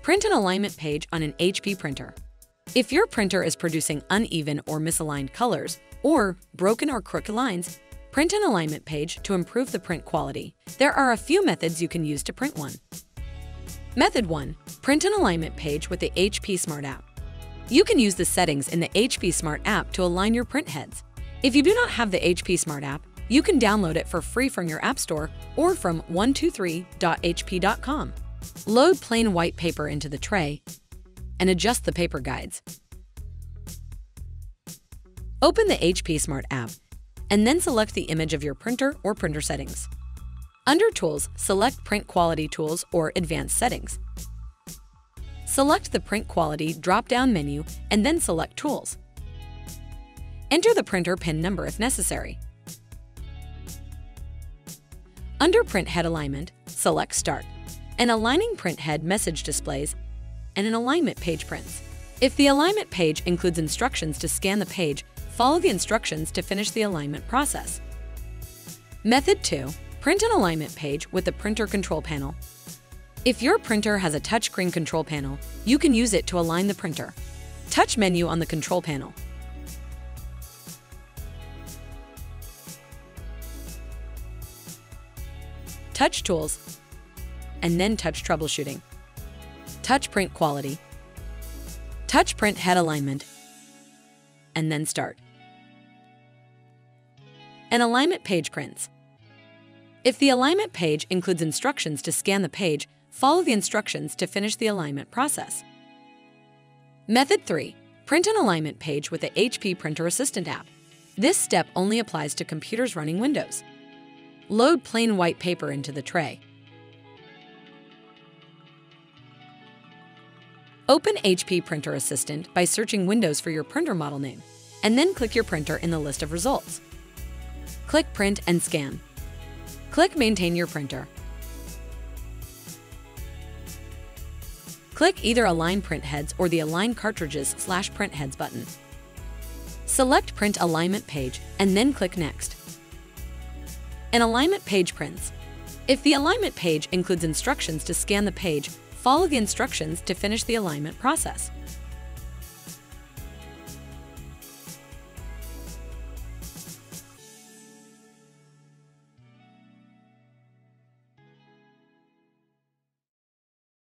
Print an alignment page on an HP printer. If your printer is producing uneven or misaligned colors, or broken or crooked lines, print an alignment page to improve the print quality. There are a few methods you can use to print one. Method 1. Print an alignment page with the HP Smart App. You can use the settings in the HP Smart App to align your print heads. If you do not have the HP Smart App, you can download it for free from your App Store or from 123.hp.com. Load plain white paper into the tray and adjust the paper guides. Open the HP Smart App and then select the image of your printer or printer settings. Under Tools, select Print Quality Tools or Advanced Settings. Select the Print Quality drop-down menu and then select Tools. Enter the printer pin number if necessary. Under Print Head Alignment, select Start. An aligning print head message displays and an alignment page prints. If the alignment page includes instructions to scan the page, follow the instructions to finish the alignment process. Method 2. Print an alignment page with the printer control panel. If your printer has a touchscreen control panel, you can use it to align the printer. Touch menu on the control panel. Touch Tools, and then touch Troubleshooting. Touch Print Quality. Touch Print Head Alignment, and then Start. An alignment page prints. If the alignment page includes instructions to scan the page, follow the instructions to finish the alignment process. Method 3. Print an alignment page with the HP Printer Assistant app. This step only applies to computers running Windows. Load plain white paper into the tray. Open HP Printer Assistant by searching Windows for your printer model name, and then click your printer in the list of results. Click Print and Scan. Click Maintain your printer. Click either Align Print Heads or the Align Cartridges/Print Heads button. Select Print Alignment Page and then click Next. An alignment page prints. If the alignment page includes instructions to scan the page, follow the instructions to finish the alignment process.